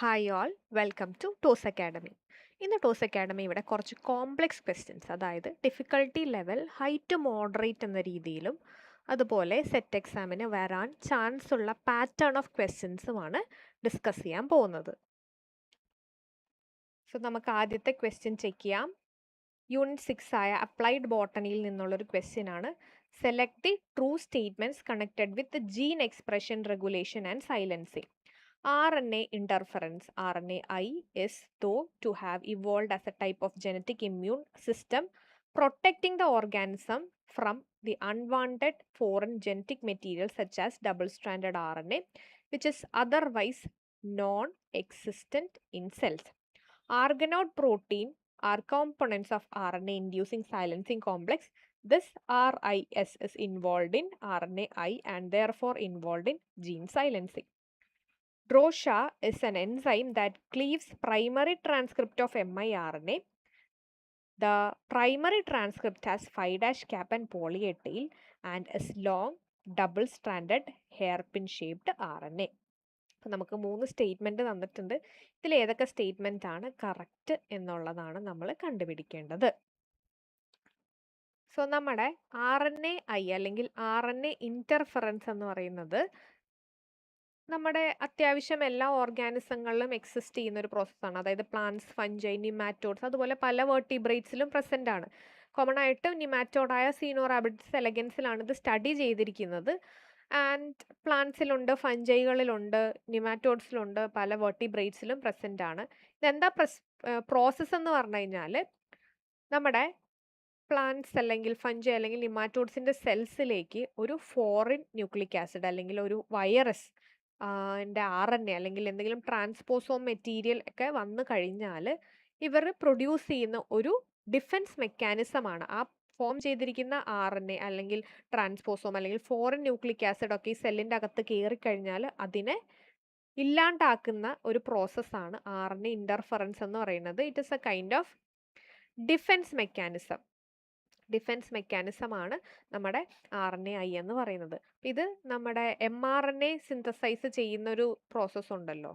Hi all welcome to Toss Academy. ഇന്ന് Toss Academy ഇവിടെ കുറച്ച് കോംപ്ലെക്സ് ക്വസ്റ്റ്യൻസ്, അതായത് difficulty level high to moderate എന്ന രീതിയിലും അതുപോലെ സെറ്റ് എക്സാമിന് വരാൻ ചാൻസ് ഉള്ള പാറ്റേൺ ഓഫ് ക്വസ്റ്റ്യൻസുമാണ് ഡിസ്കസ് ചെയ്യാൻ പോകുന്നത്. സോ നമുക്ക് ആദ്യത്തെ ക്വസ്റ്റ്യൻ ചെക്ക് ചെയ്യാം. യൂണിറ്റ് 6 ആയ അപ്ലൈഡ് ബോട്ടണിയിൽ നിന്നുള്ളൊരു ക്വസ്റ്റ്യൻ ആണ്. Select the true statements connected with gene expression regulation and silencing. RNA interference, RNAi, is thought to have evolved as a type of genetic immune system protecting the organism from the unwanted foreign genetic material such as double-stranded RNA, which is otherwise non-existent in cells. Argonaute protein are components of RNA inducing silencing complex. This RIS is involved in RNAi and therefore involved in gene silencing. DROSHA is an enzyme that cleaves primary transcript of miRNA. The primary transcript has 5' cap and poly A tail and is long, double-stranded, hairpin-shaped RNA. അപ്പോൾ നമുക്ക് 3 statement തന്നിട്ടുണ്ട്. ഇതിൽ ഏതൊക്കെ statement ആണ് correct എന്നുള്ളതാണ് നമ്മൾ കണ്ടുപിടിക്കേണ്ടത്. So നമ്മുടെ RNAi അല്ലെങ്കിൽ RNA ഇൻ്റർഫറൻസ് എന്ന് പറയുന്നത് നമ്മുടെ അത്യാവശ്യം എല്ലാ ഓർഗാനിസങ്ങളിലും എക്സിസ്റ്റ് ചെയ്യുന്ന ഒരു പ്രോസസ്സാണ്. അതായത് പ്ലാന്റ്സ്, ഫഞ്ചൈ, നിമാറ്റോഡ്സ്, അതുപോലെ പല വെർട്ടിബ്രേറ്റ്സിലും പ്രസൻ്റ് ആണ്. കോമൺ ആയിട്ട് നിമാറ്റോഡായ സീനോറാബിഡ്സ് എലഗൻസിലാണ് ഇത് സ്റ്റഡി ചെയ്തിരിക്കുന്നത്. ആൻഡ് പ്ലാന്റ്സിലുണ്ട്, ഫഞ്ചൈകളിലുണ്ട്, നിമാറ്റോഡ്സിലുണ്ട്, പല വെർട്ടിബ്രേറ്റ്സിലും പ്രസൻ്റ് ആണ്. ഇതെന്താ പ്രോസസ്സ് എന്ന് പറഞ്ഞു കഴിഞ്ഞാൽ, നമ്മുടെ പ്ലാന്റ്സ് അല്ലെങ്കിൽ ഫഞ്ചൈ അല്ലെങ്കിൽ നിമാറ്റോഡ്സിൻ്റെ സെൽസിലേക്ക് ഒരു ഫോറിൻ ന്യൂക്ലിക് ആസിഡ് അല്ലെങ്കിൽ ഒരു വൈറസ് ൻ്റെ RNA അല്ലെങ്കിൽ എന്തെങ്കിലും ട്രാൻസ്പോസോം മെറ്റീരിയൽ ഒക്കെ വന്നു കഴിഞ്ഞാൽ ഇവർ പ്രൊഡ്യൂസ് ചെയ്യുന്ന ഒരു ഡിഫെൻസ് മെക്കാനിസമാണ്. ആ ഫോം ചെയ്തിരിക്കുന്ന RNA അല്ലെങ്കിൽ ട്രാൻസ്പോസോം അല്ലെങ്കിൽ ഫോറിൻ ന്യൂക്ലിക് ആസിഡ് ഒക്കെ ഈ സെല്ലിൻ്റെ അകത്ത് കയറിക്കഴിഞ്ഞാൽ അതിനെ ഇല്ലാണ്ടാക്കുന്ന ഒരു പ്രോസസ്സാണ് RNA ഇൻ്റർഫറൻസ് എന്ന് പറയുന്നത്. It is a kind of defence മെക്കാനിസമാണ് നമ്മുടെ RNAi എന്ന് പറയുന്നത്. ഇത് നമ്മുടെ mRNA സിന്തസൈസ് ചെയ്യുന്നൊരു പ്രോസസ്സ് ഉണ്ടല്ലോ,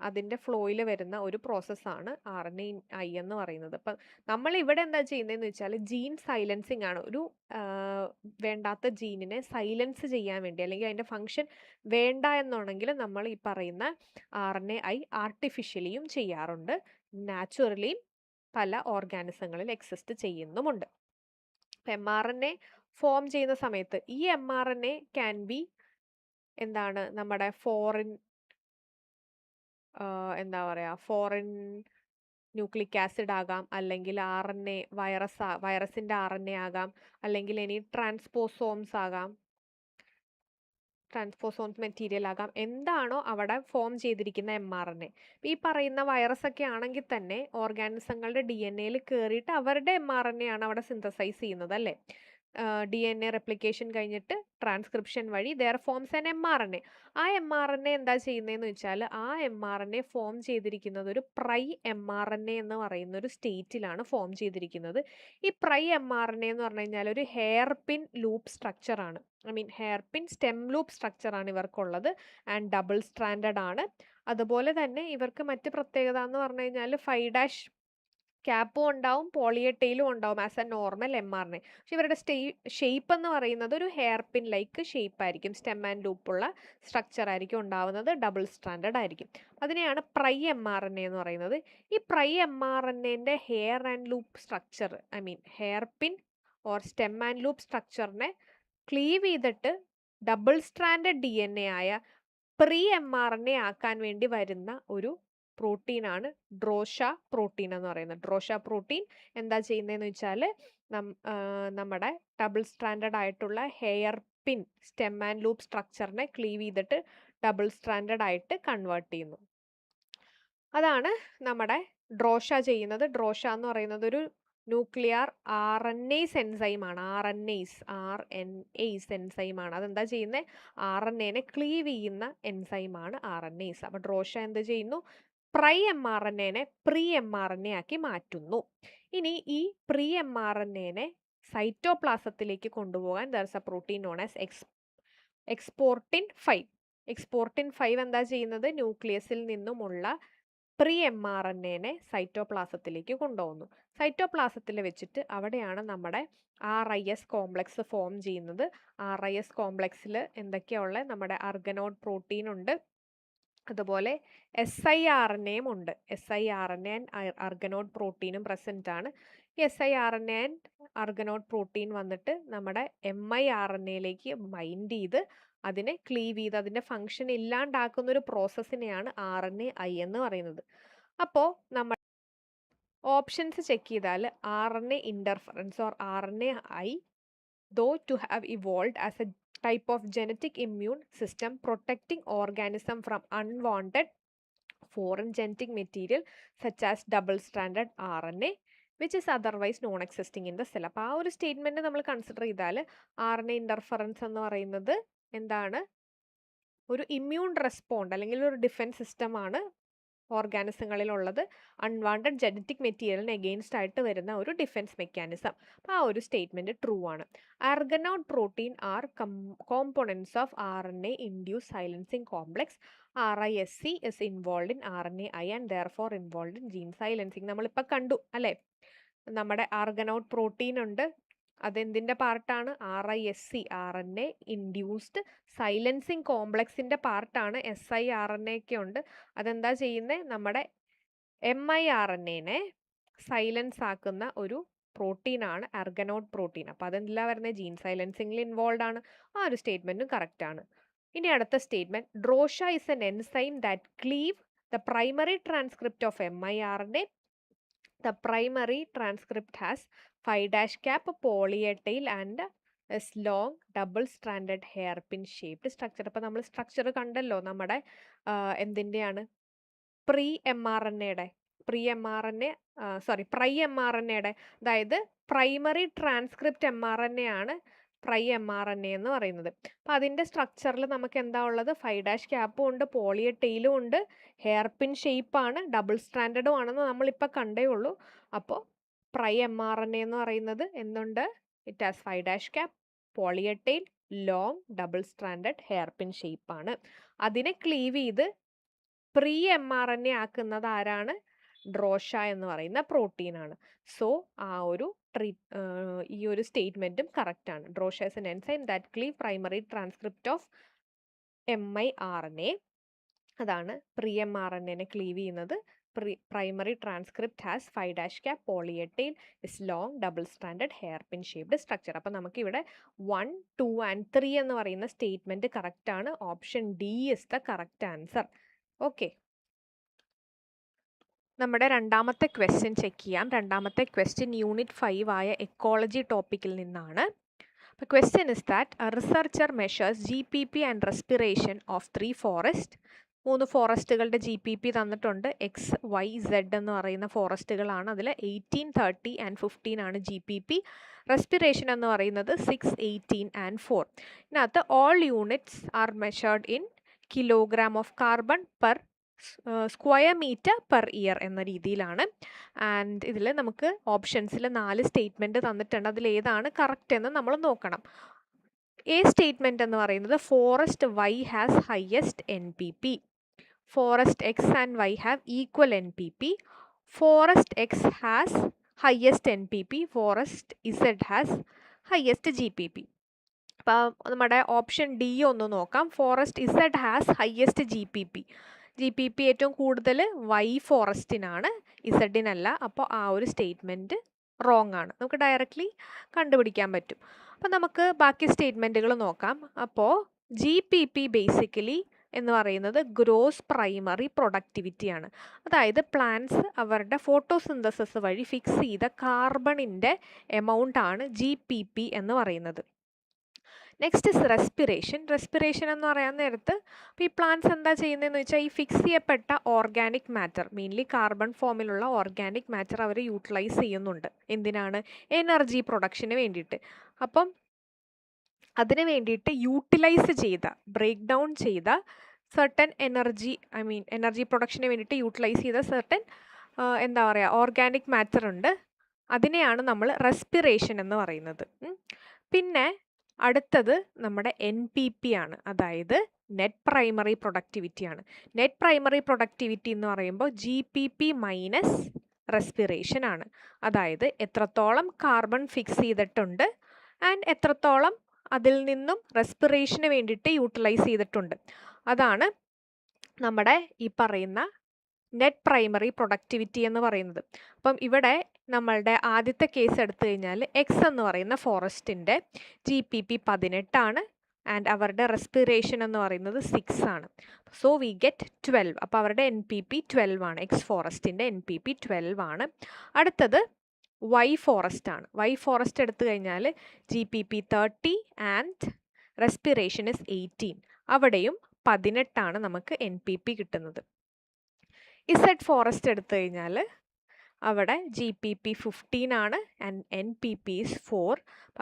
അതിൻ്റെ ഫ്ലോയിൽ വരുന്ന ഒരു പ്രോസസ്സാണ് RNAi എന്ന് പറയുന്നത്. അപ്പം നമ്മൾ ഇവിടെ എന്താ ചെയ്യുന്നതെന്ന് വെച്ചാൽ ജീൻ സൈലൻസിങ് ആണ്. ഒരു വേണ്ടാത്ത ജീനിനെ സൈലൻസ് ചെയ്യാൻ വേണ്ടി, അല്ലെങ്കിൽ അതിൻ്റെ ഫങ്ഷൻ വേണ്ട എന്നുണ്ടെങ്കിൽ നമ്മൾ ഈ പറയുന്ന RNAi ആർട്ടിഫിഷ്യലിയും ചെയ്യാറുണ്ട്, നാച്ചുറലിയും പല ഓർഗാനിസങ്ങളിൽ എക്സിസ്റ്റ് ചെയ്യുന്നുമുണ്ട്. mRNA ഫോം ചെയ്യുന്ന സമയത്ത് ഈ mRNA ക്യാൻ ബി നമ്മുടെ ഫോറിൻ ന്യൂക്ലിക് ആസിഡ് ആകാം, അല്ലെങ്കിൽ RNA വൈറസിൻ്റെ RNA ആകാം, അല്ലെങ്കിൽ ഇനി ട്രാൻസ്പോസോംസ് ആകാം, ട്രാൻസ്പോസോംസ് മെറ്റീരിയൽ ആകാം, എന്താണോ അവിടെ ഫോം ചെയ്തിരിക്കുന്ന mRNA. ഈ പറയുന്ന വൈറസ് ഒക്കെ ആണെങ്കിൽ തന്നെ ഓർഗാനിസങ്ങളുടെ DNA കയറിയിട്ട് അവരുടെ mRNA ആണ് അവിടെ സിന്തസൈസ് ചെയ്യുന്നത്, അല്ലേ? DNA റെപ്ലിക്കേഷൻ കഴിഞ്ഞിട്ട് ട്രാൻസ്ക്രിപ്ഷൻ വഴി ദെയർ ഫോംസ് ആൻ mRNA. ആ mRNA എന്താ ചെയ്യുന്നതെന്ന് വെച്ചാൽ ആ mRNA ഫോം ചെയ്തിരിക്കുന്നത് ഒരു പ്രൈ mRNA എന്ന് പറയുന്ന ഒരു സ്റ്റേറ്റിലാണ് ഫോം ചെയ്തിരിക്കുന്നത്. ഈ പ്രൈ mRNA എന്ന് പറഞ്ഞു കഴിഞ്ഞാൽ ഒരു ഹെയർ പിൻ ലൂപ്പ് സ്ട്രക്ചറാണ്. ഹെയർ പിൻ സ്റ്റെം ലൂപ്പ് സ്ട്രക്ചറാണ് ഇവർക്കുള്ളത് ആൻഡ് ഡബിൾ സ്ട്രാൻഡഡ് ആണ്. അതുപോലെ തന്നെ ഇവർക്ക് മറ്റ് പ്രത്യേകത എന്ന് പറഞ്ഞു കഴിഞ്ഞാൽ 5' ക്യാപ്പും ഉണ്ടാവും, പോളി എ ടെയിലും ഉണ്ടാവും ആസ് എ നോർമൽ mRNA. പക്ഷെ ഇവരുടെ ഷേപ്പ് എന്ന് പറയുന്നത് ഒരു ഹെയർ പിൻ ലൈക്ക് ഷേപ്പ് ആയിരിക്കും, സ്റ്റെം ആൻഡ് ലൂപ്പുള്ള സ്ട്രക്ചർ ആയിരിക്കും ഉണ്ടാവുന്നത്, ഡബിൾ സ്ട്രാൻഡഡ് ആയിരിക്കും. അതിനെയാണ് പ്രൈ mRNA എന്ന് പറയുന്നത്. ഈ പ്രൈ mRNAൻ്റെ hair and loop structure, hairpin or stem and loop സ്ട്രക്ചറിനെ ക്ലീവ് ചെയ്തിട്ട് ഡബിൾ സ്ട്രാൻഡഡ് DNA ആയ പ്രീ mRNA ആക്കാൻ വേണ്ടി വരുന്ന ഒരു പ്രോട്ടീനാണ് ഡ്രോഷ പ്രോട്ടീൻ എന്ന് പറയുന്നത്. ഡ്രോഷ പ്രോട്ടീൻ എന്താ ചെയ്യുന്നതെന്ന് വെച്ചാൽ നമ്മുടെ ഡബിൾ സ്ട്രാൻഡഡ് ആയിട്ടുള്ള hairpin stem and loop സ്ട്രക്ചറിനെ ക്ലീവ് ചെയ്തിട്ട് ഡബിൾ സ്ട്രാൻഡഡ് ആയിട്ട് കൺവേർട്ട് ചെയ്യുന്നു. അതാണ് നമ്മുടെ ഡ്രോഷ ചെയ്യുന്നത്. ഡ്രോഷ എന്ന് പറയുന്നത് ഒരു ന്യൂക്ലിയർ RNase എൻസൈമാണ്. RNase എൻസൈമാണ്. അതെന്താ ചെയ്യുന്നത്? RNAനെ ക്ലീവ് ചെയ്യുന്ന എൻസൈമാണ് RNase. അപ്പോൾ ഡ്രോഷ എന്ത് ചെയ്യുന്നു? പ്രൈ mRNAനെ പ്രീ mRNA ആക്കി മാറ്റുന്നു. ഇനി ഈ പ്രീ mRNAനെ സൈറ്റോപ്ലാസത്തിലേക്ക് കൊണ്ടുപോകാൻ there is a protein known as exportin 5. Exportin 5 എന്താ ചെയ്യുന്നത്? ന്യൂക്ലിയസിൽ നിന്നുമുള്ള പ്രീ mRNA സൈറ്റോപ്ലാസത്തിലേക്ക് കൊണ്ടുപോകുന്നു. സൈറ്റോപ്ലാസത്തിൽ വെച്ചിട്ട് അവിടെയാണ് നമ്മുടെ RIS കോംപ്ലക്സ് ഫോം ചെയ്യുന്നത്. RIS കോംപ്ലക്സിൽ എന്തൊക്കെയാ ഉള്ളത്? നമ്മുടെ അർഗനോഡ് പ്രോട്ടീൻ ഉണ്ട്, അതുപോലെ siRNAയും ഉണ്ട്. siRNA ആൻഡ് അർഗനോഡ് പ്രോട്ടീനും പ്രസന്റ് ആണ്. ഈ siRNA ആൻഡ് അർഗനോഡ് പ്രോട്ടീൻ വന്നിട്ട് നമ്മുടെ miRNAയിലേക്ക് ബൈൻഡ് ചെയ്ത് അതിനെ ക്ലീവ് ചെയ്ത് അതിൻ്റെ ഫംഗ്ഷൻ ഇല്ലാണ്ടാക്കുന്ന ഒരു പ്രോസസ്സിനെയാണ് RNAi എന്ന് പറയുന്നത്. അപ്പോൾ നമ്മൾ ഓപ്ഷൻസ് ചെക്ക് ചെയ്താൽ RNA interference or RNAi, though to have evolved as a type of genetic immune system protecting organism from unwanted foreign genetic material such as double-stranded RNA which is otherwise non-existing in the cell. അപ്പോൾ ആ ഒരു statement നമ്മൾ consider ചെയ്താൽ RNA interference എന്ന് പറയുന്നത് എന്താണ്? ഒരു immune respond അല്ലെങ്കിൽ ഒരു ഡിഫൻസ് സിസ്റ്റമാണ് ഓർഗാനിസങ്ങളിലുള്ളത്. അൺവാണ്ടഡ് ജനറ്റിക് മെറ്റീരിയലിന് എഗെയിൻസ്റ്റ് ആയിട്ട് വരുന്ന ഒരു ഡിഫൻസ് മെക്കാനിസം. അപ്പോൾ ആ ഒരു സ്റ്റേറ്റ്മെൻറ്റ് ട്രൂ ആണ്. Argonaute protein are components of RNA induce silencing complex. RISC is involve in RNAi and therefore involve in gene silencing. നമ്മളിപ്പോൾ കണ്ടു അല്ലേ, നമ്മുടെ അർഗനോഡ് പ്രോട്ടീൻ ഉണ്ട്, അതെന്തിൻ്റെ പാർട്ടാണ്? RISC RNA ഇൻഡ്യൂസ്ഡ് സൈലൻസിങ് കോംപ്ലക്സിൻ്റെ പാർട്ടാണ്. siRNA ഒക്കെ ഉണ്ട്, അതെന്താ ചെയ്യുന്നത്? നമ്മുടെ miRNAനെ സൈലൻസ് ആക്കുന്ന ഒരു പ്രോട്ടീനാണ് അർഗനോഡ് പ്രോട്ടീൻ. അപ്പോൾ അതെന്തിലാ വരുന്നത്? ജീൻ സൈലൻസിങ്ങിൽ ഇൻവോൾവ് ആണ്. ആ ഒരു സ്റ്റേറ്റ്മെൻറ്റും കറക്റ്റ് ആണ്. ഇനി അടുത്ത statement, Drosha is an enzyme that cleave the primary transcript of miRNA. The primary transcript has 5' cap poly A tail and is long double-stranded hairpin shaped structure. അപ്പോൾ നമ്മൾ സ്ട്രക്ചർ കണ്ടല്ലോ നമ്മുടെ എന്തിൻ്റെയാണ്? പ്രീ mRNAയുടെ അതായത് പ്രൈമറി ട്രാൻസ്ക്രിപ്റ്റ് mRNA ആണ് പ്രൈ mRNA എന്ന് പറയുന്നത്. അപ്പോൾ അതിൻ്റെ സ്ട്രക്ചറിൽ നമുക്ക് എന്താ ഉള്ളത്? 5' ക്യാപ്പും ഉണ്ട്, പോളിയ ടെയിലും ഉണ്ട്, ഹെയർ പിൻ ഷേപ്പാണ്, ഡബിൾ സ്ട്രാൻഡഡും ആണെന്ന് നമ്മളിപ്പോൾ കണ്ടേ ഉള്ളൂ. അപ്പോൾ പ്രൈ mRNA എന്ന് പറയുന്നത് എന്തുണ്ട്? It has 5' cap, poly A tail, long double stranded hairpin ഷേപ്പാണ്. അതിനെ ക്ലീവ് ചെയ്ത് പ്രീ mRNA ആക്കുന്നത് ആരാണ്? ഡ്രോഷ എന്ന് പറയുന്ന പ്രോട്ടീനാണ്. സോ ആ ഒരു ഈ ഒരു സ്റ്റേറ്റ്മെൻറ്റും കറക്റ്റ് ആണ്. Drosha is an enzyme that cleave primary transcript of miRNA. അതാണ് പ്രീ mRNAനെ ക്ലീവ് ചെയ്യുന്നത്. Primary transcript has 5' cap, poly A tail, is long double standard hairpin shaped structure. അപ്പോൾ നമുക്കിവിടെ 1, 2 ആൻഡ് 3 എന്ന് പറയുന്ന സ്റ്റേറ്റ്മെൻറ്റ് കറക്റ്റ് ആണ്. Option D is the correct answer. Okay, നമ്മുടെ രണ്ടാമത്തെ ക്വസ്റ്റ്യൻ ചെക്ക് ചെയ്യാം. രണ്ടാമത്തെ ക്വസ്റ്റ്യൻ യൂണിറ്റ് 5 ആയ എക്കോളജി ടോപ്പിക്കിൽ നിന്നാണ്. അപ്പോൾ question is that A researcher measures GPP and respiration of 3 forest. 3 ഫോറസ്റ്റുകളുടെ GPP തന്നിട്ടുണ്ട്. X, Y, Z എന്ന് പറയുന്ന ഫോറസ്റ്റുകളാണ്. അതിൽ 18, 30 ആൻഡ് 15 ആണ് GPP. റെസ്പിറേഷൻ എന്ന് പറയുന്നത് 6, 18 ആൻഡ് 4. ഇതിനകത്ത് all units are measured in kilogram of carbon per square metre per year എന്ന രീതിയിലാണ്. ആൻഡ് ഇതിൽ നമുക്ക് ഓപ്ഷൻസിൽ 4 സ്റ്റേറ്റ്മെൻറ്റ് തന്നിട്ടുണ്ട്. അതിൽ ഏതാണ് കറക്റ്റ് എന്ന് നമ്മൾ നോക്കണം. എ സ്റ്റേറ്റ്മെൻറ്റ് എന്ന് പറയുന്നത് forest Y has highest NPP, forest X and Y have equal NPP, forest X has highest NPP, forest Z has highest GPP. അപ്പോൾ നമ്മുടെ ഓപ്ഷൻ ഡി ഒന്ന് നോക്കാം. Forest Z has highest GPP ഏറ്റവും കൂടുതൽ Y ഫോറസ്റ്റിനാണ്, ഇസഡിനല്ല. അപ്പോൾ ആ ഒരു സ്റ്റേറ്റ്മെൻറ്റ് റോങ് ആണ്. നമുക്ക് ഡയറക്റ്റ്ലി കണ്ടുപിടിക്കാൻ പറ്റും. അപ്പോൾ നമുക്ക് ബാക്കി സ്റ്റേറ്റ്മെൻറ്റുകൾ നോക്കാം. അപ്പോൾ GPP ബേസിക്കലി എന്ന് പറയുന്നത് ഗ്രോസ് പ്രൈമറി പ്രൊഡക്ടിവിറ്റിയാണ്. അതായത് പ്ലാന്റ്സ് അവരുടെ ഫോട്ടോസിന്തസിസ് വഴി ഫിക്സ് ചെയ്ത കാർബണിൻ്റെ എമൗണ്ട് ആണ് GPP എന്ന് പറയുന്നത്. Next is respiration. റെസ്പിറേഷൻ എന്ന് പറയാൻ നേരത്ത് ഇപ്പോൾ ഈ പ്ലാന്റ്സ് എന്താ ചെയ്യുന്നതെന്ന് വെച്ചാൽ ഈ ഫിക്സ് ചെയ്യപ്പെട്ട ഓർഗാനിക് മാറ്റർ, മെയിൻലി കാർബൺ ഫോമിലുള്ള ഓർഗാനിക് മാറ്റർ അവർ യൂട്ടിലൈസ് ചെയ്യുന്നുണ്ട്. എന്തിനാണ്? എനർജി പ്രൊഡക്ഷന് വേണ്ടിയിട്ട്. അപ്പം അതിന് വേണ്ടിയിട്ട് യൂട്ടിലൈസ് ചെയ്ത, ബ്രേക്ക് ഡൗൺ ചെയ്ത സർട്ടൻ എനർജി പ്രൊഡക്ഷന് വേണ്ടിയിട്ട് യൂട്ടിലൈസ് ചെയ്ത സർട്ടൻ എന്താ പറയുക ഓർഗാനിക് മാറ്റർ ഉണ്ട്. അതിനെയാണ് നമ്മൾ റെസ്പിറേഷൻ എന്ന് പറയുന്നത്. പിന്നെ അടുത്തത് നമ്മുടെ NPP ആണ്. അതായത് നെറ്റ് പ്രൈമറി പ്രൊഡക്ടിവിറ്റിയാണ്. നെറ്റ് പ്രൈമറി പ്രൊഡക്ടിവിറ്റി എന്ന് പറയുമ്പോൾ GPP മൈനസ് റെസ്പിറേഷൻ ആണ്. അതായത് എത്രത്തോളം കാർബൺ ഫിക്സ് ചെയ്തിട്ടുണ്ട് ആൻഡ് എത്രത്തോളം അതിൽ നിന്നും റെസ്പിറേഷന് വേണ്ടിയിട്ട് യൂട്ടിലൈസ് ചെയ്തിട്ടുണ്ട്. അതാണ് നമ്മുടെ ഈ പറയുന്ന നെറ്റ് പ്രൈമറി പ്രൊഡക്ടിവിറ്റി എന്ന് പറയുന്നത്. അപ്പം ഇവിടെ നമ്മളുടെ ആദ്യത്തെ കേസ് എടുത്തു കഴിഞ്ഞാൽ എക്സ് എന്ന് പറയുന്ന ഫോറസ്റ്റിൻ്റെ GPP 18 ആണ് ആൻഡ് അവരുടെ റെസ്പിറേഷൻ എന്ന് പറയുന്നത് 6 ആണ്. So we get 12. അപ്പോൾ അവരുടെ NPP 12 ആണ്. എക്സ് ഫോറസ്റ്റിൻ്റെ NPP 12 ആണ്. അടുത്തത് വൈ ഫോറസ്റ്റ് ആണ്. വൈ ഫോറസ്റ്റ് എടുത്തു കഴിഞ്ഞാൽ GPP 30 ആൻഡ് റെസ്പിറേഷൻ ഇസ് 18. അവിടെയും 18 ആണ് നമുക്ക് NPP കിട്ടുന്നത്. ഇസഡ് ഫോറസ്റ്റ് എടുത്തു കഴിഞ്ഞാൽ അവിടെ GPP 15 ആണ് ആൻഡ് NPP is 4.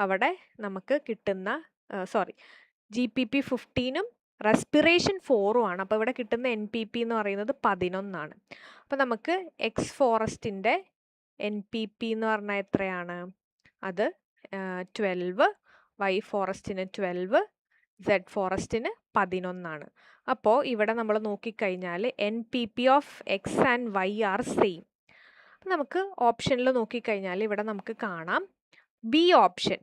അവിടെ നമുക്ക് കിട്ടുന്ന GPP 15ഉം റെസ്പിറേഷൻ 4ഉം ആണ്. അപ്പോൾ ഇവിടെ കിട്ടുന്ന NPP എന്ന് പറയുന്നത് 11 ആണ്. അപ്പോൾ നമുക്ക് എക്സ് ഫോറസ്റ്റിൻ്റെ NPP എന്ന് പറഞ്ഞാൽ എത്രയാണ്? അത് 12, വൈ ഫോറസ്റ്റിന് 12, സെഡ് ഫോറസ്റ്റിന് 11 ആണ്. അപ്പോൾ ഇവിടെ നമ്മൾ നോക്കിക്കഴിഞ്ഞാൽ NPP of X and Y are same. നമുക്ക് ഓപ്ഷനിൽ നോക്കിക്കഴിഞ്ഞാൽ ഇവിടെ നമുക്ക് കാണാം B option,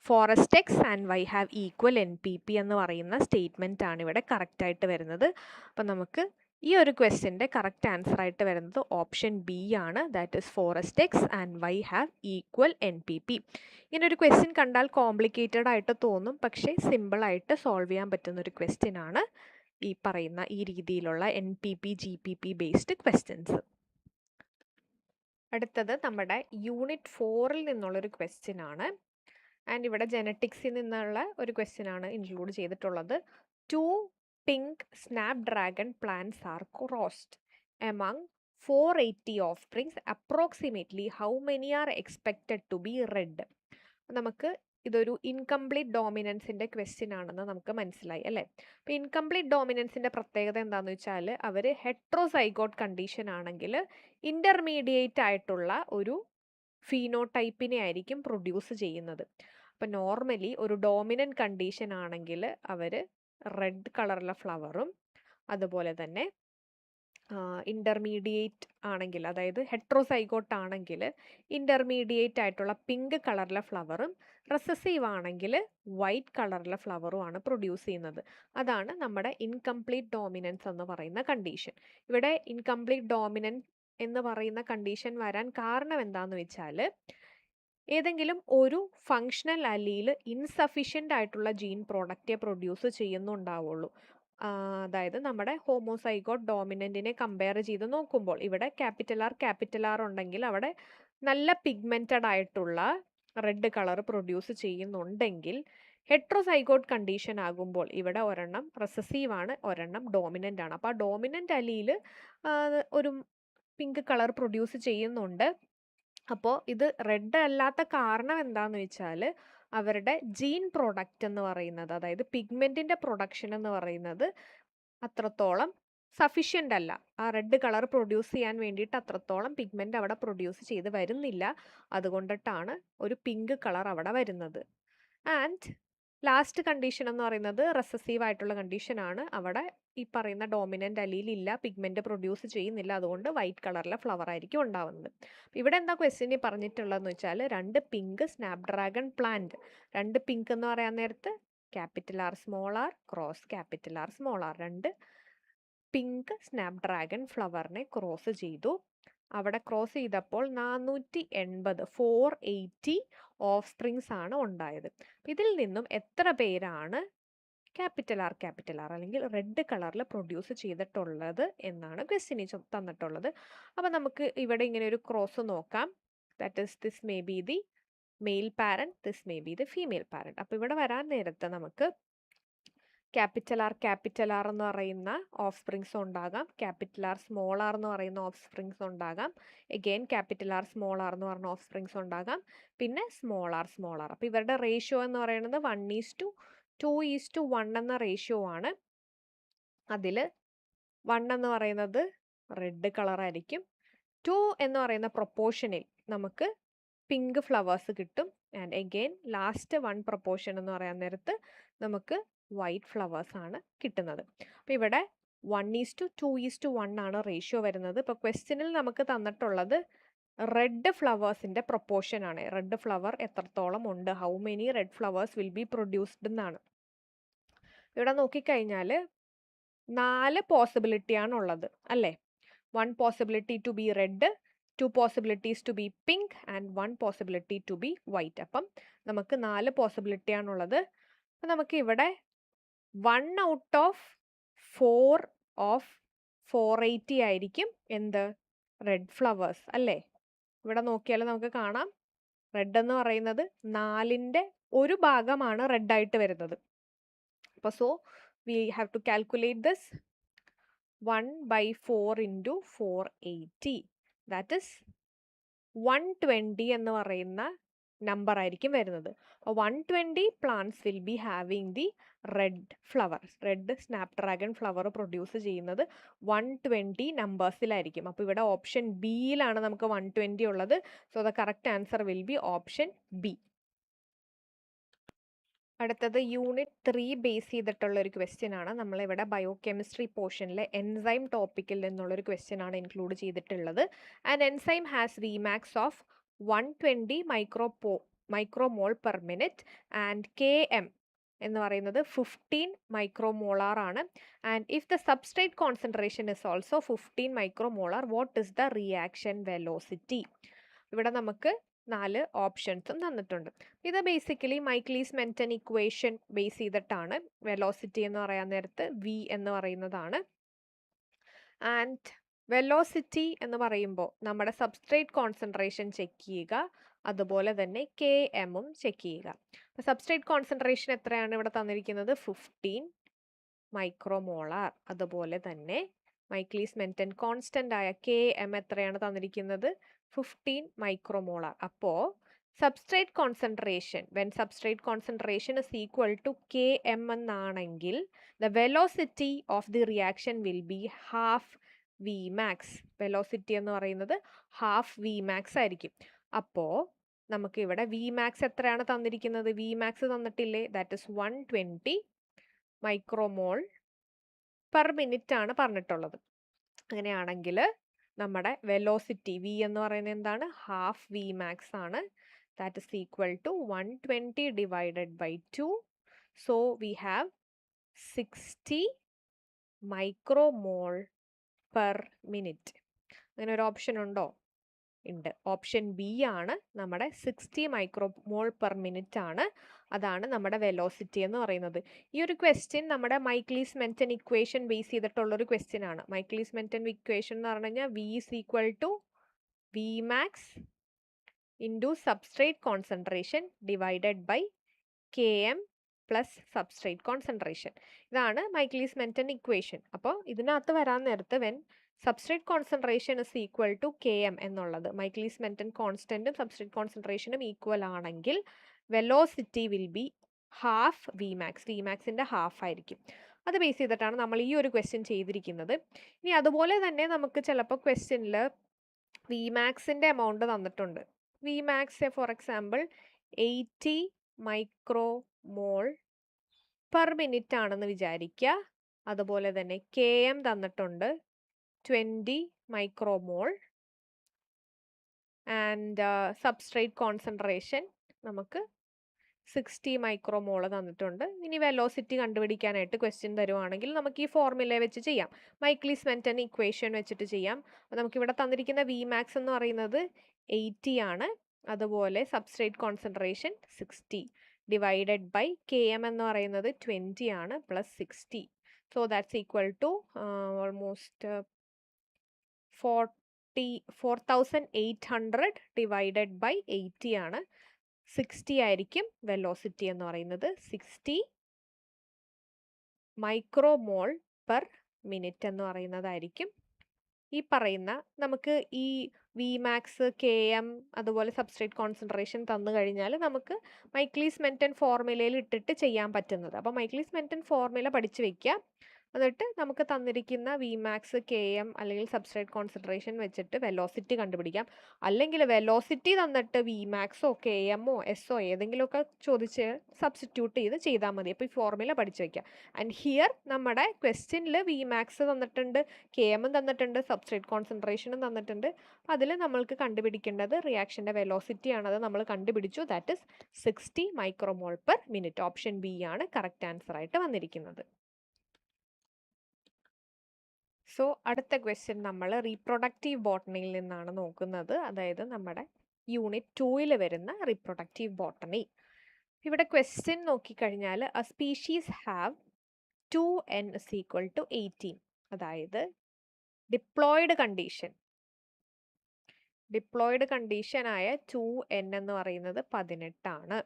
forest X and Y have equal NPP എന്ന് പറയുന്ന സ്റ്റേറ്റ്മെൻ്റ് ആണ് ഇവിടെ കറക്റ്റായിട്ട് വരുന്നത്. അപ്പം നമുക്ക് ഈ ഒരു ക്വസ്റ്റ്യൻ്റെ കറക്റ്റ് ആൻസർ ആയിട്ട് വരുന്നത് ഓപ്ഷൻ ബി ആണ്. That is forest X and Y have equal NPP. ഇങ്ങനെ ഒരു ക്വസ്റ്റ്യൻ കണ്ടാൽ കോംപ്ലിക്കേറ്റഡ് ആയിട്ട് തോന്നും, പക്ഷേ സിമ്പിളായിട്ട് സോൾവ് ചെയ്യാൻ പറ്റുന്ന ഒരു ക്വസ്റ്റ്യൻ ആണ് ഈ പറയുന്ന ഈ രീതിയിലുള്ള NPP GPP ബേസ്ഡ് ക്വസ്റ്റ്യൻസ്. അടുത്തത് നമ്മുടെ യൂണിറ്റ് 4ൽ നിന്നുള്ളൊരു ക്വസ്റ്റ്യൻ ആണ്. ആൻഡ് ഇവിടെ ജെനറ്റിക്സിൽ നിന്നുള്ള ഒരു ക്വസ്റ്റ്യൻ ആണ് ഇൻക്ലൂഡ് ചെയ്തിട്ടുള്ളത്. 2 pink snapdragon plants are crossed among 480 offsprings. Approximately how many are expected to be red? നമുക്ക് ഇതൊരു ഇൻകംപ്ലീറ്റ് ഡോമിനൻസിൻ്റെ ക്വസ്റ്റ്യൻ ആണെന്ന് നമുക്ക് മനസ്സിലായി അല്ലേ? അപ്പോൾ ഇൻകംപ്ലീറ്റ് ഡോമിനൻസിൻ്റെ പ്രത്യേകത എന്താണെന്ന് വെച്ചാൽ അവർ ഹെട്രോസൈഗോട്ട് കണ്ടീഷൻ ആണെങ്കിൽ ഇൻ്റർമീഡിയറ്റ് ആയിട്ടുള്ള ഒരു ഫീനോടൈപ്പിനെ ആയിരിക്കും പ്രൊഡ്യൂസ് ചെയ്യുന്നത്. അപ്പോൾ നോർമലി ഒരു ഡോമിനൻറ്റ് കണ്ടീഷൻ ആണെങ്കിൽ അവർ റെഡ് കളറുള്ള ഫ്ലവറും അതുപോലെ തന്നെ ഇൻ്റർമീഡിയറ്റ് ആണെങ്കിൽ, അതായത് ഹെട്രോസൈഗോട്ട് ആണെങ്കിൽ ഇൻ്റർമീഡിയറ്റ് ആയിട്ടുള്ള പിങ്ക് കളറിലെ ഫ്ലവറും റെസസീവ് ആണെങ്കിൽ വൈറ്റ് കളറിലെ ഫ്ലവറും ആണ് പ്രൊഡ്യൂസ് ചെയ്യുന്നത്. അതാണ് നമ്മുടെ ഇൻകംപ്ലീറ്റ് ഡോമിനൻസ് എന്ന് പറയുന്ന കണ്ടീഷൻ. ഇവിടെ ഇൻകംപ്ലീറ്റ് ഡോമിനൻസ് എന്ന് പറയുന്ന കണ്ടീഷൻ വരാൻ കാരണം എന്താണെന്ന് വെച്ചാൽ ഏതെങ്കിലും ഒരു ഫങ്ഷണൽ അലീൽ ഇൻസഫിഷ്യൻ്റ് ആയിട്ടുള്ള ജീൻ പ്രോഡക്റ്റേ പ്രൊഡ്യൂസ് ചെയ്യുന്നുണ്ടാവുള്ളൂ. അതായത് നമ്മുടെ ഹോമോസൈഗോട്ട് ഡോമിനൻറ്റിനെ കമ്പയർ ചെയ്ത് നോക്കുമ്പോൾ ഇവിടെ ക്യാപിറ്റൽ ആർ ഉണ്ടെങ്കിൽ അവിടെ നല്ല പിഗ്മെൻറ്റഡ് ആയിട്ടുള്ള റെഡ് കളർ പ്രൊഡ്യൂസ് ചെയ്യുന്നുണ്ടെങ്കിൽ ഹെട്രോസൈഗോട്ട് കണ്ടീഷൻ ആകുമ്പോൾ ഇവിടെ ഒരെണ്ണം റെസസീവ് ആണ്, ഒരെണ്ണം ഡോമിനൻ്റ് ആണ്. അപ്പോൾ ആ ഡോമിനൻ്റ് അലീൽ ഒരു പിങ്ക് കളർ പ്രൊഡ്യൂസ് ചെയ്യുന്നുണ്ട്. അപ്പോൾ ഇത് റെഡ് അല്ലാത്ത കാരണം എന്താണെന്ന് വെച്ചാൽ അവരുടെ ജീൻ പ്രൊഡക്റ്റ് എന്ന് പറയുന്നത്, അതായത് പിഗ്മെൻറ്റിൻ്റെ പ്രൊഡക്ഷൻ എന്ന് പറയുന്നത് അത്രത്തോളം സഫിഷ്യൻ്റ് അല്ല. ആ റെഡ് കളർ പ്രൊഡ്യൂസ് ചെയ്യാൻ വേണ്ടിയിട്ട് അത്രത്തോളം പിഗ്മെൻറ്റ് അവിടെ പ്രൊഡ്യൂസ് ചെയ്ത് വരുന്നില്ല. അതുകൊണ്ടിട്ടാണ് ഒരു പിങ്ക് കളർ അവിടെ വരുന്നത്. ആൻഡ് ലാസ്റ്റ് കണ്ടീഷൻ എന്ന് പറയുന്നത് റെസസീവ് ആയിട്ടുള്ള കണ്ടീഷനാണ്. അവിടെ ഈ പറയുന്ന ഡോമിനൻ്റ് അലീൽ ഇല്ല, പിഗ്മെൻറ്റ് പ്രൊഡ്യൂസ് ചെയ്യുന്നില്ല, അതുകൊണ്ട് വൈറ്റ് കളറിലെ ഫ്ലവർ ആയിരിക്കും ഉണ്ടാവുന്നത്. ഇവിടെ എന്താ ക്വസ്റ്റ്യനിൽ പറഞ്ഞിട്ടുള്ളതെന്ന് വെച്ചാൽ 2 പിങ്ക് സ്നാപ്ഡ്രാഗൺ പ്ലാന്റ്, 2 പിങ്ക് എന്ന് പറയാൻ നേരത്ത് R small R cross R small R, 2 pink snapdragon ഫ്ലവറിനെ ക്രോസ് ചെയ്തു. അവിടെ ക്രോസ് ചെയ്തപ്പോൾ 480 ഓഫ് സ്പ്രിങ്സ് ആണ് ഉണ്ടായത്. ഇതിൽ നിന്നും എത്ര പേരാണ് R അല്ലെങ്കിൽ റെഡ് കളറിൽ പ്രൊഡ്യൂസ് ചെയ്തിട്ടുള്ളത് എന്നാണ് ക്വസ്റ്റ്യനിൽ തന്നിട്ടുള്ളത്. അപ്പോൾ നമുക്ക് ഇവിടെ ഇങ്ങനെ ഒരു ക്രോസ് നോക്കാം. That is this may be the male parent, this may be the female parent. അപ്പോൾ ഇവിടെ വരാൻ നേരത്ത് നമുക്ക് R എന്ന് പറയുന്ന ഓഫ് സ്പ്രിങ്സ് ഉണ്ടാകാം, R സ്മോൾ ആർ എന്ന് പറയുന്ന ഓഫ് സ്പ്രിങ്സ് ഉണ്ടാകാം, എഗെയിൻ R സ്മോൾ ആർ എന്ന് പറഞ്ഞ ഓഫ് സ്പ്രിങ്സ് ഉണ്ടാകാം, പിന്നെ സ്മോൾ ആർ. അപ്പോൾ ഇവരുടെ റേഷ്യോ എന്ന് പറയുന്നത് 1:2:1 എന്ന റേഷ്യോ ആണ്. അതിൽ 1 എന്ന് പറയുന്നത് റെഡ് കളറായിരിക്കും, 2 എന്ന് പറയുന്ന പ്രൊപ്പോർഷനിൽ നമുക്ക് പിങ്ക് ഫ്ലവേഴ്സ് കിട്ടും, ആൻഡ് എഗെയിൻ ലാസ്റ്റ് 1 പ്രൊപ്പോർഷൻ എന്ന് പറയാൻ നേരത്ത് നമുക്ക് വൈറ്റ് ഫ്ലവേഴ്സ് ആണ് കിട്ടുന്നത്. അപ്പോൾ ഇവിടെ 1:2:1 ആണ് റേഷ്യോ വരുന്നത്. ഇപ്പോൾ ക്വസ്റ്റ്യനിൽ നമുക്ക് തന്നിട്ടുള്ളത് റെഡ് ഫ്ലവേഴ്സിൻ്റെ പ്രൊപ്പോർഷൻ ആണ്. റെഡ് ഫ്ലവർ എത്രത്തോളം ഉണ്ട്, how many red flowers will be produced എന്നാണ്. ഇവിടെ നോക്കിക്കഴിഞ്ഞാൽ 4 പോസിബിലിറ്റി ആണുള്ളത് അല്ലേ. 1 possibility to be red, 2 possibilities to be pink and 1 possibility to be white. അപ്പം നമുക്ക് 4 പോസിബിലിറ്റി ആണുള്ളത്. അപ്പം നമുക്ക് ഇവിടെ 1 out of 4 of 480 ആയിരിക്കും എന്ത്, റെഡ് ഫ്ലവേഴ്സ് അല്ലേ. ഇവിടെ നോക്കിയാൽ നമുക്ക് കാണാം റെഡ് എന്ന് പറയുന്നത് 4ൻ്റെ ഒരു ഭാഗമാണ് റെഡ് ആയിട്ട് വരുന്നത്. അപ്പോൾ so we have to calculate this 1/4 into 480, that is 120 എന്ന് പറയുന്ന നമ്പർ ആയിരിക്കും വരുന്നത്. അപ്പോൾ 120 plants will be having the red flowers. Red Snapdragon flower produce ചെയ്യുന്നത് 120 നമ്പേഴ്സിലായിരിക്കും. അപ്പോൾ ഇവിടെ ഓപ്ഷൻ ബിയിലാണ് നമുക്ക് 120 ഉള്ളത്. So the correct answer will be option B. അടുത്തത് യൂണിറ്റ് 3 ബേസ് ചെയ്തിട്ടുള്ള ഒരു ക്വസ്റ്റ്യൻ ആണ്. നമ്മളിവിടെ ബയോകെമിസ്ട്രി പോർഷനിലെ എൻസൈം ടോപ്പിക്കിൽ നിന്നുള്ളൊരു ക്വസ്റ്റ്യൻ ആണ് ഇൻക്ലൂഡ് ചെയ്തിട്ടുള്ളത്. And enzyme has Vmax of 120 micromole per minute and KM എന്ന് പറയുന്നത് 15 മൈക്രോമോളാർ ആണ്. And if the substrate concentration is also 15 micromolar, what is the reaction velocity? ഇവിടെ നമുക്ക് 4 ഓപ്ഷൻസും തന്നിട്ടുണ്ട്. ഇത് basically Michaelis Menten equation base ചെയ്തിട്ടാണ്. വെലോസിറ്റി എന്ന് പറയാൻ നേരത്ത് V എന്ന് പറയുന്നതാണ്. ആൻഡ് വെലോസിറ്റി എന്ന് പറയുമ്പോൾ നമ്മുടെ സബ്സ്ട്രേറ്റ് കോൺസെൻട്രേഷൻ ചെക്ക് ചെയ്യുക, അതുപോലെ തന്നെ KM ചെക്ക് ചെയ്യുക. അപ്പോൾ സബ്സ്ട്രേറ്റ് കോൺസെൻട്രേഷൻ എത്രയാണ് ഇവിടെ തന്നിരിക്കുന്നത്? 15 മൈക്രോമോളാർ. അതുപോലെ തന്നെ മൈക്ലീസ് മെന്റൻ കോൺസ്റ്റന്റ് ആയ KM എത്രയാണ് തന്നിരിക്കുന്നത്? 15 മൈക്രോമോളാർ. അപ്പോൾ substrate concentration, when substrate concentration is equal to KM എന്നാണെങ്കിൽ the velocity of the reaction will be half Vmax. Velocity എന്ന് പറയുന്നത് ഹാഫ് Vmax ആയിരിക്കും. അപ്പോൾ നമുക്ക് ഇവിടെ Vmax എത്രയാണ് തന്നിരിക്കുന്നത്? Vmax തന്നിട്ടില്ലേ? That is 120 micromole per minute ആണ് പറഞ്ഞിട്ടുള്ളത്. അങ്ങനെയാണെങ്കിൽ നമ്മുടെ വെലോസിറ്റി V എന്ന് പറയുന്നത് എന്താണ്? ഹാഫ് Vmax ആണ്. That is equal to 120 divided by 2. So we have 60 micromole per minute. അങ്ങനെ ഒരു ഓപ്ഷൻ ഉണ്ടോ? ഉണ്ട്. ഓപ്ഷൻ ബി ആണ് നമ്മുടെ 60 മൈക്രോമോൾ പെർ മിനിറ്റ് ആണ്. അതാണ് നമ്മുടെ വെലോസിറ്റി എന്ന് പറയുന്നത്. ഈ ഒരു ക്വസ്റ്റ്യൻ നമ്മുടെ മൈക്ലീസ് മെന്റൻ ഇക്വേഷൻ ബേസ് ചെയ്തിട്ടുള്ളൊരു ക്വസ്റ്റ്യൻ ആണ്. മൈക്ലീസ് മെന്റൻ ഇക്വേഷൻ എന്ന് പറഞ്ഞു കഴിഞ്ഞാൽ V is equal to Vmax into substrate concentration divided by Km plus substrate concentration. ഇതാണ് മൈക്ലീസ് മെന്റൻ ഇക്വേഷൻ. അപ്പോൾ ഇതിനകത്ത് വരാൻ നേരത്ത് when substrate concentration is equal to KM എന്നുള്ളത്, മൈക്ലീസ് മെന്റൻ കോൺസ്റ്റന്റും സബ്സ്ട്രേറ്റ് കോൺസെൻട്രേഷനും ഈക്വൽ ആണെങ്കിൽ velocity will be half Vmax. Vmaxൻ്റെ ഹാഫ് ആയിരിക്കും. അത് ബേസ് ചെയ്തിട്ടാണ് നമ്മൾ ഈ ഒരു ക്വസ്റ്റ്യൻ ചെയ്തിരിക്കുന്നത്. ഇനി അതുപോലെ തന്നെ നമുക്ക് ചിലപ്പോൾ ക്വസ്റ്റ്യനിൽ Vmaxൻ്റെ എമൗണ്ട് തന്നിട്ടുണ്ട്. Vmax for example 80 micromole per minute ആണെന്ന് വിചാരിക്കുക. അതുപോലെ തന്നെ KM തന്നിട്ടുണ്ട് 20 മൈക്രോമോൾ ആൻഡ് സബ്സ്ട്രേറ്റ് കോൺസെൻട്രേഷൻ നമുക്ക് 60 മൈക്രോമോൾ തന്നിട്ടുണ്ട്. ഇനി വെലോസിറ്റി കണ്ടുപിടിക്കാനായിട്ട് ക്വസ്റ്റ്യൻ തരുവാണെങ്കിൽ നമുക്ക് ഈ ഫോർമുല വെച്ച് ചെയ്യാം. മൈക്ലീസ് മെന്റൻ ഇക്വേഷൻ വെച്ചിട്ട് ചെയ്യാം. അപ്പോൾ നമുക്കിവിടെ തന്നിരിക്കുന്ന Vmax എന്ന് പറയുന്നത് 80 ആണ്. അതുപോലെ substrate concentration 60 divided by KM എന്ന് പറയുന്നത് 20 ആണ് plus 60. So that's equal to almost 4800 divided by 80 ആണ്. 60 ആയിരിക്കും വെലോസിറ്റി എന്ന് പറയുന്നത്. 60 മൈക്രോമോൾ പെർ മിനിറ്റ് എന്ന് പറയുന്നതായിരിക്കും ഈ പറയുന്ന. നമുക്ക് ഈ Vmax, KM അതുപോലെ സബ്സ്ട്രേറ്റ് കോൺസെൻട്രേഷൻ തന്നു കഴിഞ്ഞാൽ നമുക്ക് മൈക്ലീസ് മെന്റൻ ഫോർമുലയിൽ ഇട്ടിട്ട് ചെയ്യാൻ പറ്റുന്നത്. അപ്പോൾ മൈക്ലീസ് മെന്റൻ ഫോർമുല പഠിച്ചു വെക്കുക. എന്നിട്ട് നമുക്ക് തന്നിരിക്കുന്ന വി മാക്സ് കെ എം അല്ലെങ്കിൽ സബ്സ്ട്രേറ്റ് കോൺസെൻട്രേഷൻ വെച്ചിട്ട് വെലോസിറ്റി കണ്ടുപിടിക്കാം. അല്ലെങ്കിൽ വെലോസിറ്റി തന്നിട്ട് വി മാക്സോ കെ എമ്മോ എസ്സോ ഏതെങ്കിലുമൊക്കെ ചോദിച്ച് സബ്സ്റ്റിറ്റ്യൂട്ട് ചെയ്താൽ മതി. അപ്പോൾ ഈ ഫോർമുല പഠിച്ചു വയ്ക്കുക. ആൻഡ് ഹിയർ നമ്മുടെ ക്വസ്റ്റ്യനിൽ വി മാക്സ് തന്നിട്ടുണ്ട്, കെ എമ്മും തന്നിട്ടുണ്ട്, സബ്സ്ട്രേറ്റ് കോൺസെൻട്രേഷനും തന്നിട്ടുണ്ട്. അതിൽ നമ്മൾക്ക് കണ്ടുപിടിക്കേണ്ടത് റിയാക്ഷൻ്റെ വെലോസിറ്റി ആണ്. അത് നമ്മൾ കണ്ടുപിടിച്ചു. That is 60 micromole per minute. Option B ആണ് കറക്റ്റ് ആൻസർ ആയിട്ട് വന്നിരിക്കുന്നത്. സോ അടുത്ത ക്വസ്റ്റ്യൻ നമ്മൾ റീപ്രൊഡക്റ്റീവ് ബോട്ടണിയിൽ നിന്നാണ് നോക്കുന്നത്. അതായത് നമ്മുടെ യൂണിറ്റ് 2 വരുന്ന റീപ്രൊഡക്റ്റീവ് ബോട്ടണി. ഇവിടെ ക്വസ്റ്റ്യൻ നോക്കിക്കഴിഞ്ഞാൽ A species have 2n is equal to 18. അതായത് ഡിപ്ലോയിഡ് കണ്ടീഷനായ 2n എന്ന് പറയുന്നത് 18 ആണ്.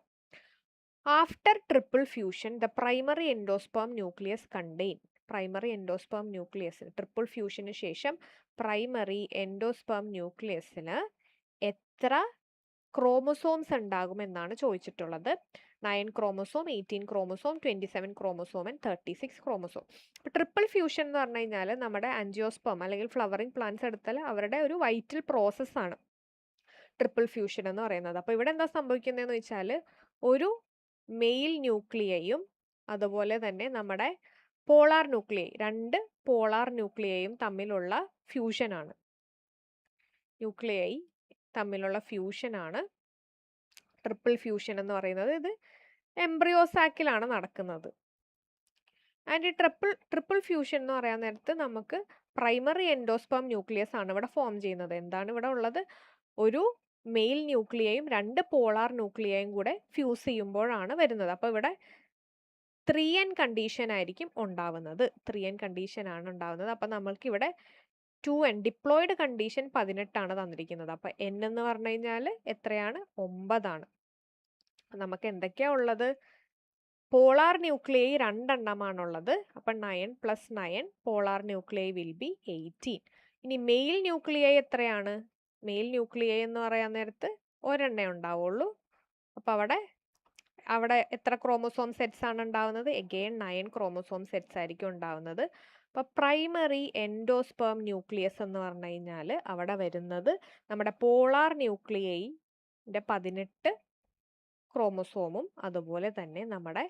After triple fusion the primary endosperm nucleus contain. Primary endosperm ന്യൂക്ലിയസിന് ട്രിപ്പിൾ ഫ്യൂഷന് ശേഷം പ്രൈമറി എൻഡോസ്പേം ന്യൂക്ലിയസിന് എത്ര ക്രോമസോംസ് ഉണ്ടാകുമെന്നാണ് ചോദിച്ചിട്ടുള്ളത്. 9 chromosome, 18 chromosome, 27 chromosome and 36 chromosome. അപ്പോൾ ട്രിപ്പിൾ ഫ്യൂഷൻ എന്ന് പറഞ്ഞു കഴിഞ്ഞാൽ നമ്മുടെ ആൻജിയോസ്പേം അല്ലെങ്കിൽ ഫ്ലവറിംഗ് പ്ലാന്റ്സ് എടുത്താൽ അവരുടെ ഒരു വൈറ്റൽ പ്രോസസ്സാണ് ട്രിപ്പിൾ ഫ്യൂഷൻ എന്ന് പറയുന്നത്. അപ്പോൾ ഇവിടെ എന്താ സംഭവിക്കുന്നതെന്ന് വെച്ചാൽ ഒരു മെയിൽ ന്യൂക്ലിയയും അതുപോലെ തന്നെ നമ്മുടെ പോളാർ ന്യൂക്ലിയൈ, 2 പോളാർ ന്യൂക്ലിയയും തമ്മിലുള്ള ഫ്യൂഷനാണ്. ട്രിപ്പിൾ ഫ്യൂഷൻ എന്ന് പറയുന്നത്. ഇത് എംബ്രിയോസാക്കിലാണ് നടക്കുന്നത്. ആൻഡ് ഈ ട്രിപ്പിൾ ഫ്യൂഷൻ എന്ന് പറയാൻ നേരത്ത് നമുക്ക് പ്രൈമറി എൻഡോസ്പേം ന്യൂക്ലിയസ് ആണ് ഇവിടെ ഫോം ചെയ്യുന്നത്. എന്താണ് ഇവിടെ ഉള്ളത്? ഒരു മെയിൽ ന്യൂക്ലിയയും 2 പോളാർ ന്യൂക്ലിയയും കൂടെ ഫ്യൂസ് ചെയ്യുമ്പോഴാണ് വരുന്നത്. അപ്പോൾ ഇവിടെ 3n കണ്ടീഷൻ ആയിരിക്കും ഉണ്ടാവുന്നത്. 3n കണ്ടീഷൻ ആണ് ഉണ്ടാവുന്നത്. അപ്പം നമ്മൾക്ക് ഇവിടെ 2n ഡിപ്ലോയിഡ് കണ്ടീഷൻ 18 ആണ് തന്നിരിക്കുന്നത്. അപ്പം n എന്ന് പറഞ്ഞു കഴിഞ്ഞാൽ എത്രയാണ്? 9 ആണ്. നമുക്ക് എന്തൊക്കെയാണ് ഉള്ളത്? Polar nuclei 2 എണ്ണമാണുള്ളത്. അപ്പം 9 + 9 പോളാർ ന്യൂക്ലിയൈ വിൽ ബി 18. ഇനി മെയിൽ ന്യൂക്ലിയൈ എത്രയാണ്? മെയിൽ ന്യൂക്ലിയൈ എന്ന് പറയാൻ നേരത്ത് ഒരെണ്ണേ ഉണ്ടാവുള്ളൂ. അപ്പോൾ അവിടെ എത്ര ക്രോമസോം സെറ്റ്സ് ആണ് ഉണ്ടാവുന്നത്? എഗെയിൻ 9 ക്രോമസോം സെറ്റ്സ് ആയിരിക്കും ഉണ്ടാവുന്നത്. അപ്പോൾ പ്രൈമറി എൻഡോസ്പേം ന്യൂക്ലിയസ് എന്ന് പറഞ്ഞു കഴിഞ്ഞാൽ അവിടെ വരുന്നത് നമ്മുടെ പോളാർ ന്യൂക്ലിയൈൻ്റെ 18 ക്രോമസോമും അതുപോലെ തന്നെ നമ്മുടെ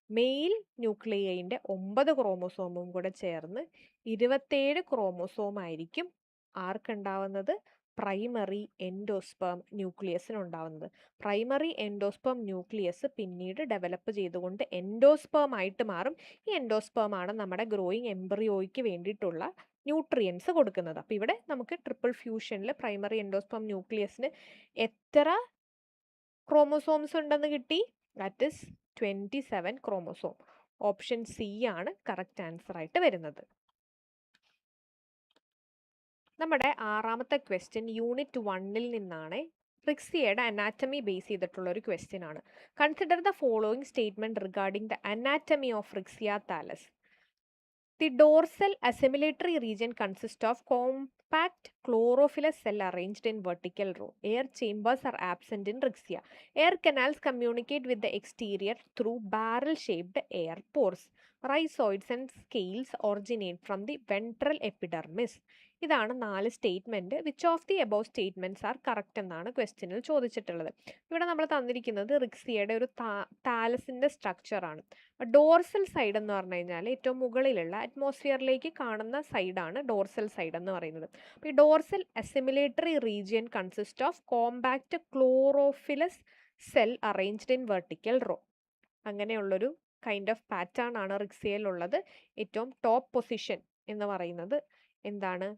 മെയിൽ ന്യൂക്ലിയൈൻ്റെ 9 ക്രോമസോമും കൂടെ ചേർന്ന് 27 ക്രോമസോം ആയിരിക്കും ആർക്കുണ്ടാവുന്നത്? പ്രൈമറി എൻഡോസ്പേം ന്യൂക്ലിയസിനുണ്ടാവുന്നത്. പ്രൈമറി എൻഡോസ്പേം ന്യൂക്ലിയസ് പിന്നീട് ഡെവലപ്പ് ചെയ്തുകൊണ്ട് എൻഡോസ്പേം ആയിട്ട് മാറും. ഈ എൻഡോസ്പേം ആണ് നമ്മുടെ ഗ്രോയിങ് എംബ്രിയോയ്ക്ക് വേണ്ടിയിട്ടുള്ള ന്യൂട്രിയൻസ് കൊടുക്കുന്നത്. അപ്പോൾ ഇവിടെ നമുക്ക് ട്രിപ്പിൾ ഫ്യൂഷനിൽ പ്രൈമറി എൻഡോസ്പേം ന്യൂക്ലിയസിന് എത്ര ക്രോമസോംസ് ഉണ്ടെന്ന് കിട്ടി? That is 27 chromosome. Option C ആണ് കറക്റ്റ് ആൻസർ ആയിട്ട് വരുന്നത്. നമ്മുടെ 6ാമത്തെ ക്വസ്റ്റ്യൻ യൂണിറ്റ് 1 നിന്നാണ്. റിക്സിയയുടെ അനാറ്റമി ബേസ് ചെയ്തിട്ടുള്ള ഒരു ക്വസ്റ്റ്യൻ ആണ്. Consider the following statement regarding the anatomy of Riccia thallus. The dorsal assimilatory region consists of compact chlorophyllous cell arranged in vertical row. Air chambers are absent in Rixia. Air canals communicate with the exterior through barrel-shaped air pores. Rhizoids and scales originate from the ventral epidermis. ഇതാണ് 4 statement. Which of the above statements are correct എന്നാണ് ക്വസ്റ്റ്യനിൽ ചോദിച്ചിട്ടുള്ളത്. ഇവിടെ നമ്മൾ തന്നിരിക്കുന്നത് റിക്സിയയുടെ ഒരു താലസിൻ്റെ സ്ട്രക്ചറാണ്. Dorsal side എന്ന് പറഞ്ഞു കഴിഞ്ഞാൽ ഏറ്റവും മുകളിലുള്ള അറ്റ്മോസ്ഫിയറിലേക്ക് കാണുന്ന സൈഡാണ് ഡോർസൽ സൈഡ് എന്ന് പറയുന്നത്. അപ്പോൾ ഈ dorsal assimilatory region consist of compact chlorophyllous cell arranged in vertical row. അങ്ങനെയുള്ളൊരു കൈൻഡ് ഓഫ് പാറ്റേൺ ആണ് റിക്സിയയിലുള്ളത്. ഏറ്റവും ടോപ്പ് പൊസിഷൻ എന്ന് പറയുന്നത് എന്താണ്?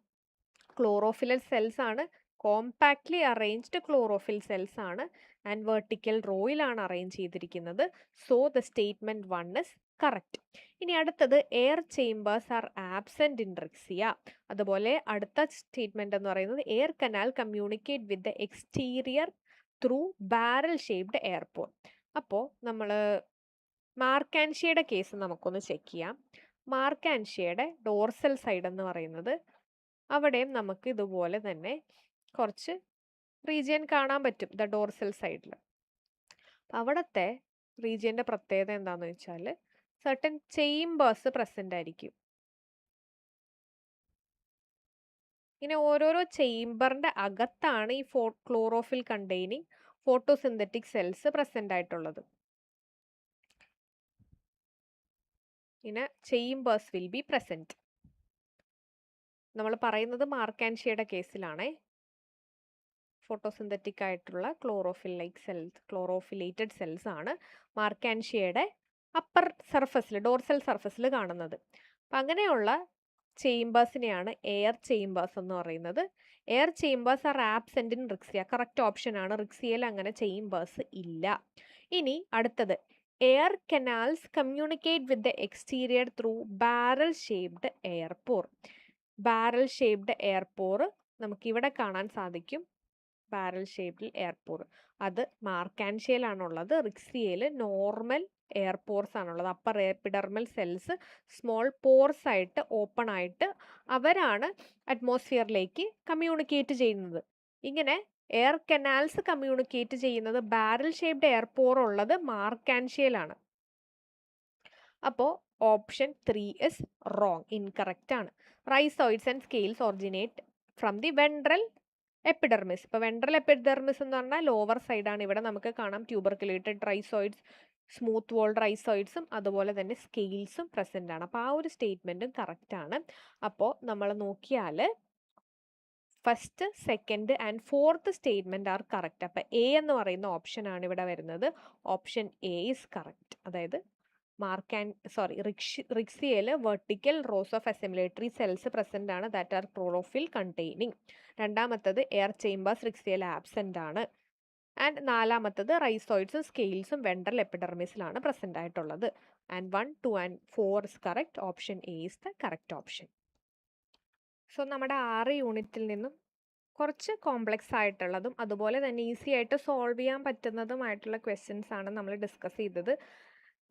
ക്ലോറോഫിലൽ സെൽസ് ആണ്. കോമ്പാക്ട്ലി അറേഞ്ച്ഡ് ക്ലോറോഫിൽ സെൽസ് ആണ് ആൻഡ് വെർട്ടിക്കൽ റോയിലാണ് അറേഞ്ച് ചെയ്തിരിക്കുന്നത്. So the statement 1 is correct. ഇനി അടുത്തത് air chambers are absent in Riccia. അതുപോലെ അടുത്ത സ്റ്റേറ്റ്മെൻറ്റ് എന്ന് പറയുന്നത് air canal communicate with the exterior through barrel shaped airport. അപ്പോൾ നമ്മൾ മാർക്കാൻഷ്യയുടെ കേസ് നമുക്കൊന്ന് ചെക്ക് ചെയ്യാം. മാർക്കാൻഷ്യയുടെ ഡോർസൽ സൈഡ് എന്ന് പറയുന്നത് അവിടെയും നമുക്ക് ഇതുപോലെ തന്നെ കുറച്ച് റീജിയൻ കാണാൻ പറ്റും ദ ഡോർസൽ സൈഡിൽ. അവിടുത്തെ റീജിയൻ്റെ പ്രത്യേകത എന്താണെന്ന് വെച്ചാൽ സർട്ടൻ ചേമ്പേഴ്സ് പ്രസൻ്റ് ആയിരിക്കും. ഇങ്ങനെ ഓരോരോ ചേംബറിൻ്റെ അകത്താണ് ഈ chlorophyll containing photosynthetic cells present ആയിട്ടുള്ളത്. ഇങ്ങനെ ചേംബേഴ്സ് വിൽ ബി പ്രസൻറ്റ്. നമ്മൾ പറയുന്നത് മാർക്കാൻഷ്യയുടെ കേസിലാണേ. ഫോട്ടോസിന്തറ്റിക് ആയിട്ടുള്ള ക്ലോറോഫിലേറ്റഡ് സെൽസ് ആണ് മാർക്കാൻഷ്യയുടെ അപ്പർ സർഫസിൽ, ഡോർസൽ സർഫസിൽ കാണുന്നത്. അപ്പം അങ്ങനെയുള്ള ചേംബേഴ്സിനെയാണ് എയർ ചേംബേഴ്സ് എന്ന് പറയുന്നത്. Air chambers are absent in Riccia. Correct option ആണ്. റിക്സിയയിൽ അങ്ങനെ ചേംബേഴ്സ് ഇല്ല. ഇനി അടുത്തത്, air canals communicate with the exterior through barrel shaped air pore. Barrel shaped air pore നമുക്കിവിടെ കാണാൻ സാധിക്കും. ബാരൽ ഷേപ്ഡിൽ എയർപോർ അത് മാർക്കാൻഷ്യയിലാണുള്ളത്. റിക്സിയയിൽ നോർമൽ എയർപോർസ് ആണുള്ളത്. Upper epidermal cells small pores ആയിട്ട് ഓപ്പൺ ആയിട്ട് അവരാണ് അറ്റ്മോസ്ഫിയറിലേക്ക് കമ്മ്യൂണിക്കേറ്റ് ചെയ്യുന്നത്. ഇങ്ങനെ എയർ കനാൽസ് കമ്മ്യൂണിക്കേറ്റ് ചെയ്യുന്നത് ബാരൽ ഷേപ്ഡ് എയർപോർ ഉള്ളത് മാർക്കാൻഷ്യയിലാണ്. അപ്പോൾ ഓപ്ഷൻ 3 ഇസ് റോങ്, ഇൻകറക്റ്റ് ആണ്. Rhizoids and scales originate from the ventral epidermis. ഇപ്പോൾ വെൻട്രൽ എപ്പിഡെർമിസ് എന്ന് പറഞ്ഞാൽ ലോവർ സൈഡാണ്. ഇവിടെ നമുക്ക് കാണാം ട്യൂബർക്കുലേറ്റഡ് റൈസോയിഡ്സ്, സ്മൂത്ത് വോൾഡ് റൈസോയിഡ്സും അതുപോലെ തന്നെ സ്കെയിൽസും പ്രസൻ്റ് ആണ്. അപ്പോൾ ആ ഒരു സ്റ്റേറ്റ്മെൻറ്റും കറക്റ്റ് ആണ്. അപ്പോൾ നമ്മൾ നോക്കിയാൽ first, second and fourth statement are correct. അപ്പോൾ എ എന്ന് പറയുന്ന ഓപ്ഷനാണ് ഇവിടെ വരുന്നത്. Option A is correct. അതായത് റിക്സിയയിൽ vertical rows of assimilatory cells present ആണ്, ദാറ്റ് ആർ ക്ലോറോഫിൽ കണ്ടെയ്നിങ്. രണ്ടാമത്തത് എയർ ചേംബേഴ്സ് റിക്സിയയിൽ ആബ്സെൻ്റ് ആണ്. ആൻഡ് നാലാമത്തത് റൈസോയിഡ്സും സ്കെയിൽസും വെൻട്രൽ എപ്പിഡെർമിസിലാണ് പ്രസൻ്റ് ആയിട്ടുള്ളത്. And 1, 2 and 4 is correct. Option A is the correct option. So നമ്മുടെ 6 യൂണിറ്റിൽ നിന്നും കുറച്ച് കോംപ്ലക്സ് ആയിട്ടുള്ളതും അതുപോലെ തന്നെ ഈസി ആയിട്ട് സോൾവ് ചെയ്യാൻ പറ്റുന്നതുമായിട്ടുള്ള ക്വസ്റ്റ്യൻസ് ആണ് നമ്മൾ ഡിസ്കസ് ചെയ്തത്.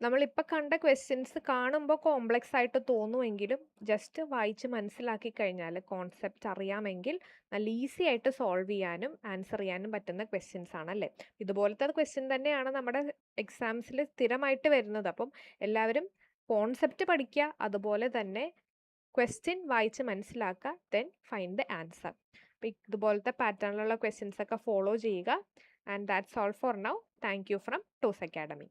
നമ്മളിപ്പോൾ കണ്ട ക്വസ്റ്റ്യൻസ് കാണുമ്പോൾ കോംപ്ലക്സ് ആയിട്ട് തോന്നുമെങ്കിലും ജസ്റ്റ് വായിച്ച് മനസ്സിലാക്കി കഴിഞ്ഞാൽ, കോൺസെപ്റ്റ് അറിയാമെങ്കിൽ നല്ല ഈസി ആയിട്ട് സോൾവ് ചെയ്യാനും ആൻസർ ചെയ്യാനും പറ്റുന്ന ക്വസ്റ്റ്യൻസ് ആണല്ലേ. ഇതുപോലത്തെ ക്വസ്റ്റ്യൻ തന്നെയാണ് നമ്മുടെ എക്സാംസിൽ സ്ഥിരമായിട്ട് വരുന്നത്. അപ്പം എല്ലാവരും കോൺസെപ്റ്റ് പഠിക്കുക, അതുപോലെ തന്നെ ക്വസ്റ്റ്യൻ വായിച്ച് മനസ്സിലാക്കുക, ദെൻ ഫൈൻഡ് ദ ആൻസർ. അപ്പോൾ ഇതുപോലത്തെ പാറ്റേണിലുള്ള ക്വസ്റ്റ്യൻസ് ഒക്കെ ഫോളോ ചെയ്യുക. And that's all for now. Thank you from toss academy.